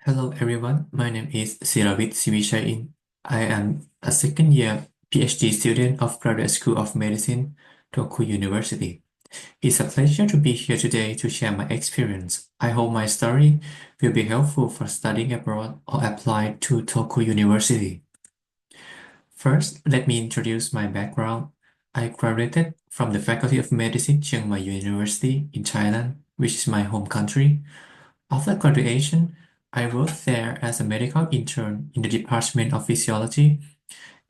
Hello everyone, my name is Siravit Sivishain. I am a second year PhD student of Graduate School of Medicine, Toku University. It's a pleasure to be here today to share my experience. I hope my story will be helpful for studying abroad or applied to Toku University. First, let me introduce my background. I graduated from the Faculty of Medicine, Chiang Mai University in Thailand, which is my home country. After graduation, I worked there as a medical intern in the Department of Physiology,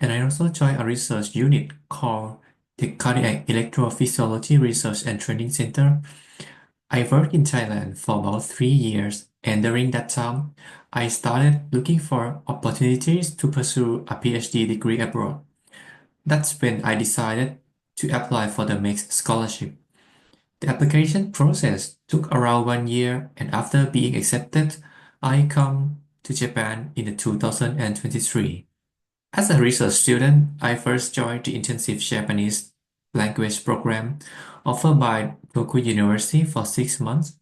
and I also joined a research unit called the Cardiac Electrophysiology Research and Training Center. I worked in Thailand for about 3 years, and during that time, I started looking for opportunities to pursue a PhD degree abroad. That's when I decided to apply for the MEX scholarship. The application process took around 1 year, and after being accepted, I come to Japan in 2023. As a research student, I first joined the intensive Japanese language program offered by Toku University for 6 months.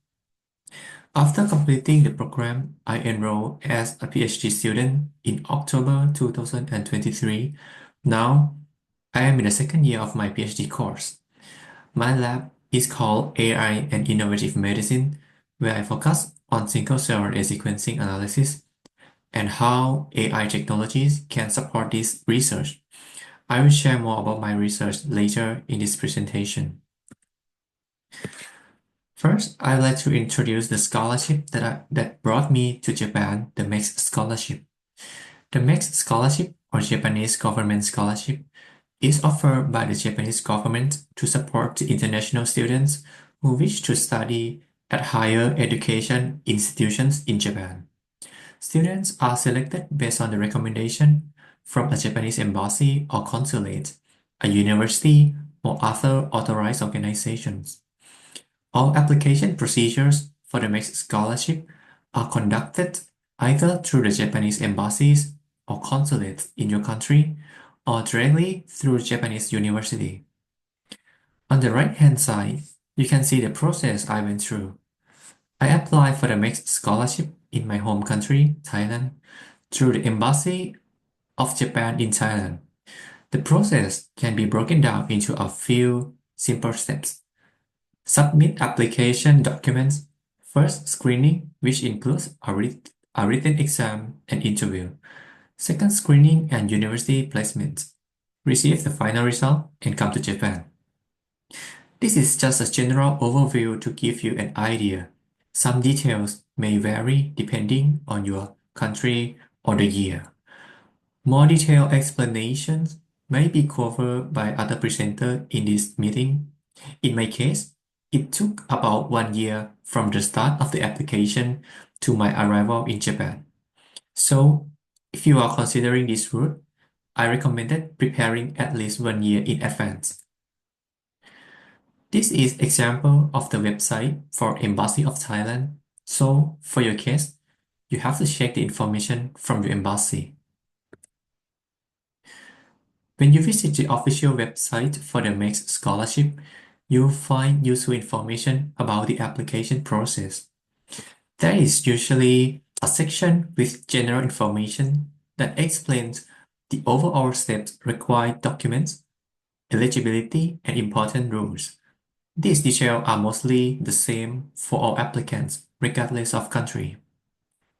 After completing the program, I enrolled as a PhD student in October 2023. Now, I am in the second year of my PhD course. My lab is called AI and Innovative Medicine, where I focus on single-cell RNA sequencing analysis and how AI technologies can support this research. I will share more about my research later in this presentation. First, I'd like to introduce the scholarship that brought me to Japan, the MEX scholarship. The MEX scholarship, or Japanese government scholarship, is offered by the Japanese government to support the international students who wish to study at higher education institutions in Japan. Students are selected based on the recommendation from a Japanese embassy or consulate, a university, or other authorized organizations. All application procedures for the MEX scholarship are conducted either through the Japanese embassies or consulates in your country or directly through Japanese university. On the right-hand side, you can see the process I went through. I applied for the MEX scholarship in my home country, Thailand, through the Embassy of Japan in Thailand. The process can be broken down into a few simple steps. Submit application documents. First, screening, which includes a written exam and interview. Second, screening and university placement. Receive the final result and come to Japan. This is just a general overview to give you an idea. Some details may vary depending on your country or the year. More detailed explanations may be covered by other presenters in this meeting. In my case, it took about 1 year from the start of the application to my arrival in Japan. So, if you are considering this route, I recommended preparing at least 1 year in advance. This is example of the website for Embassy of Thailand. So, for your case, you have to check the information from your embassy. When you visit the official website for the MEX scholarship, you'll find useful information about the application process. There is usually a section with general information that explains the overall steps, required documents, eligibility, and important rules. These details are mostly the same for all applicants, regardless of country.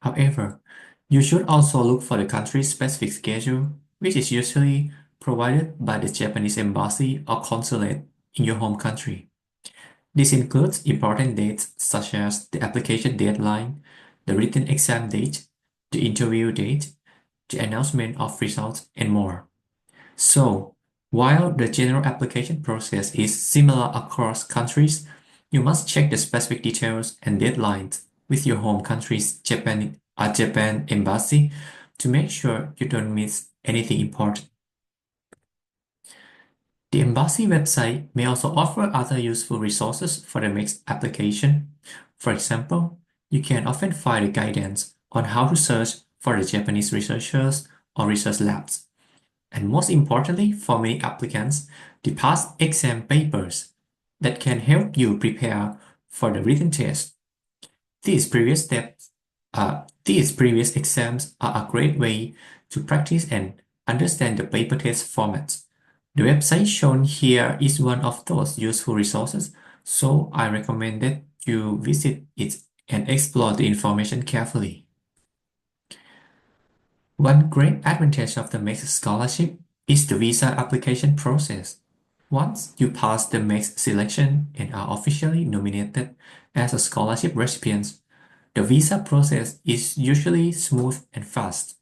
However, you should also look for the country-specific schedule, which is usually provided by the Japanese embassy or consulate in your home country. This includes important dates such as the application deadline, the written exam date, the interview date, the announcement of results, and more. So, while the general application process is similar across countries, you must check the specific details and deadlines with your home country's Japan embassy to make sure you don't miss anything important. The embassy website may also offer other useful resources for the MEX application. For example, you can often find guidance on how to search for the Japanese researchers or research labs. And most importantly, for many applicants, the past exam papers that can help you prepare for the written test. These previous steps These previous exams are a great way to practice and understand the paper test formats. The website shown here is one of those useful resources, so I recommend that you visit it and explore the information carefully. One great advantage of the MEX scholarship is the visa application process. Once you pass the MEX selection and are officially nominated as a scholarship recipient, the visa process is usually smooth and fast.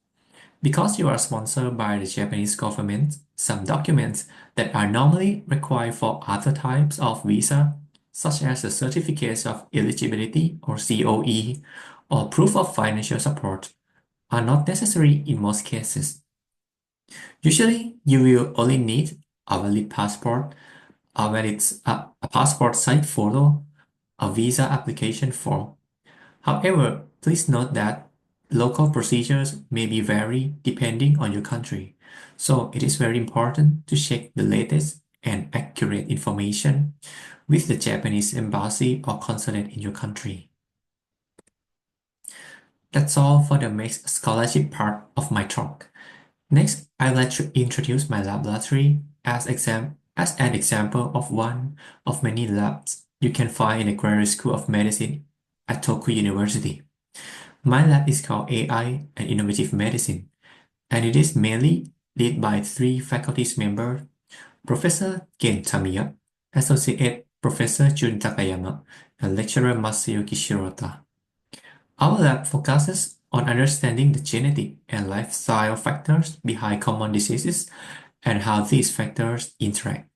Because you are sponsored by the Japanese government, some documents that are normally required for other types of visa, such as the certificates of eligibility or COE, or proof of financial support, are not necessary in most cases. Usually, you will only need a valid passport, a passport size photo, a visa application form. However, please note that local procedures may be vary depending on your country, so it is very important to check the latest and accurate information with the Japanese embassy or consulate in your country. That's all for the MEX scholarship part of my talk. Next, I'd like to introduce my laboratory as an example of one of many labs you can find in the Graduate School of Medicine at Toku University. My lab is called AI and Innovative Medicine, and it is mainly led by three faculty members: Professor Ken Tamiya, Associate Professor Jun Takayama, and Lecturer Masayuki Shirota. Our lab focuses on understanding the genetic and lifestyle factors behind common diseases and how these factors interact.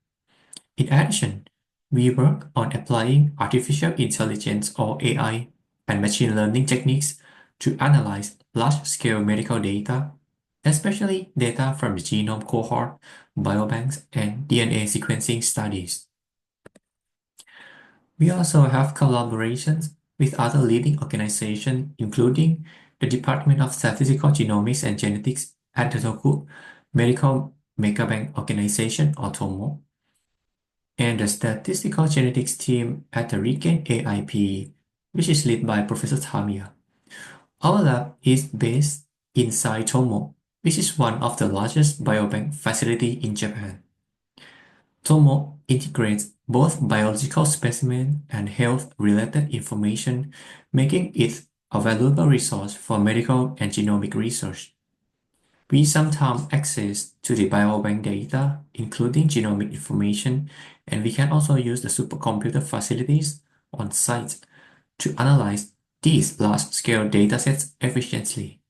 In addition, we work on applying artificial intelligence or AI and machine learning techniques to analyze large-scale medical data, especially data from the genome cohort, biobanks, and DNA sequencing studies. We also have collaborations with other leading organizations, including the Department of Statistical Genomics and Genetics at the Toku Medical Megabank Organization, or TOMO, and the Statistical Genetics team at the Regain AIP, which is led by Professor Tamiya. Our lab is based inside TOMO, which is one of the largest biobank facilities in Japan. TOMO integrates both biological specimen and health-related information, making it a valuable resource for medical and genomic research. We sometimes access to the biobank data, including genomic information, and we can also use the supercomputer facilities on site to analyze these large-scale datasets efficiently.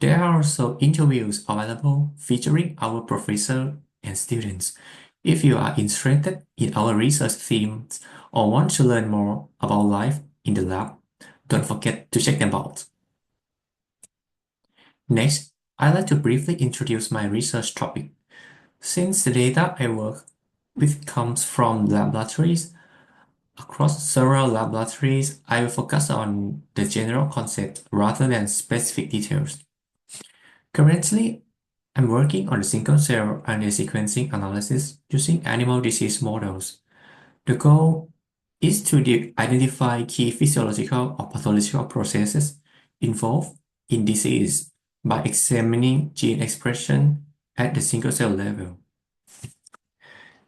There are also interviews available featuring our professor and students. If you are interested in our research themes or want to learn more about life in the lab, don't forget to check them out. Next, I'd like to briefly introduce my research topic. Since the data I work with comes from laboratories, across several laboratories, I will focus on the general concept rather than specific details. Currently, I'm working on a single-cell RNA sequencing analysis using animal disease models. The goal is to identify key physiological or pathological processes involved in disease by examining gene expression at the single-cell level.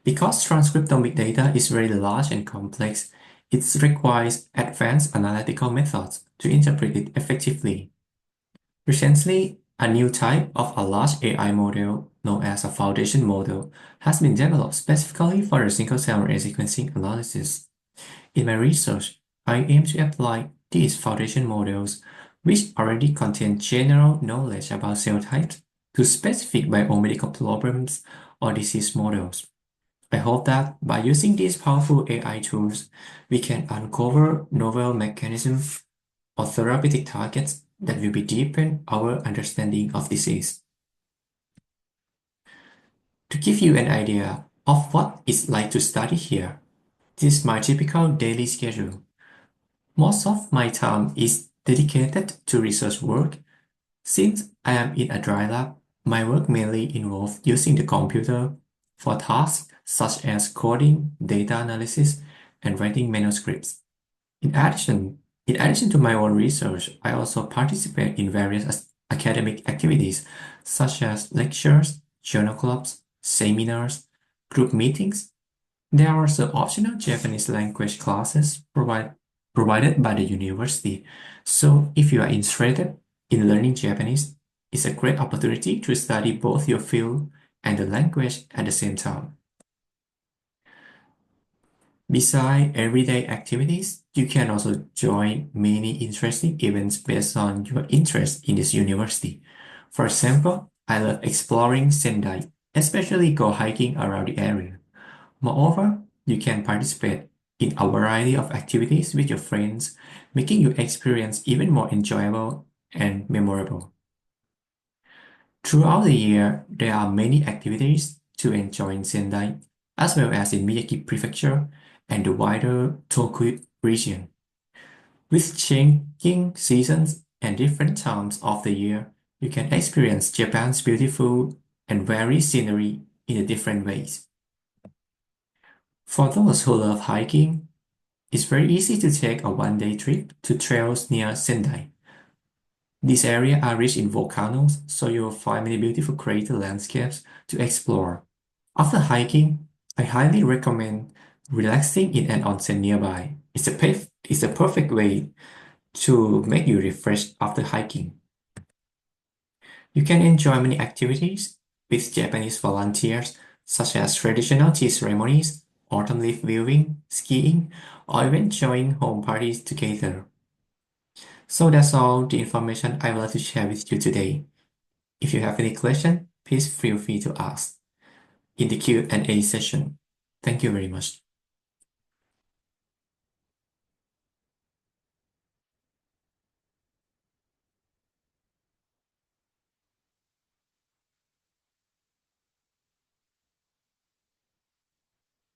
Because transcriptomic data is very large and complex, it requires advanced analytical methods to interpret it effectively. Recently, a new type of a large AI model, known as a foundation model, has been developed specifically for the single-cell RNA sequencing analysis. In my research, I aim to apply these foundation models, which already contain general knowledge about cell types, to specific biomedical problems or disease models. I hope that by using these powerful AI tools, we can uncover novel mechanisms or therapeutic targets that will deepen our understanding of disease. To give you an idea of what it's like to study here, this is my typical daily schedule. Most of my time is dedicated to research work. Since I am in a dry lab, my work mainly involves using the computer for tasks such as coding, data analysis, and writing manuscripts. In addition, In addition to my own research, I also participate in various academic activities such as lectures, journal clubs, seminars, group meetings. There are also optional Japanese language classes provided by the university. So if you are interested in learning Japanese, it's a great opportunity to study both your field and the language at the same time. Besides everyday activities, you can also join many interesting events based on your interest in this university. For example, I love exploring Sendai, especially go hiking around the area. Moreover, you can participate in a variety of activities with your friends, making your experience even more enjoyable and memorable. Throughout the year, there are many activities to enjoy in Sendai, as well as in Miyagi Prefecture and the wider Tokyu region. With changing seasons and different times of the year, you can experience Japan's beautiful and varied scenery in different ways. For those who love hiking, it's very easy to take a one-day trip to trails near Sendai. These areas are rich in volcanoes, so you'll find many beautiful crater landscapes to explore. After hiking, I highly recommend relaxing in an onsen nearby. It's a perfect way to make you refreshed after hiking. You can enjoy many activities with Japanese volunteers, such as traditional tea ceremonies, autumn leaf viewing, skiing, or even joining home parties together. So that's all the information I would like to share with you today. If you have any question, please feel free to ask in the Q&A session. Thank you very much.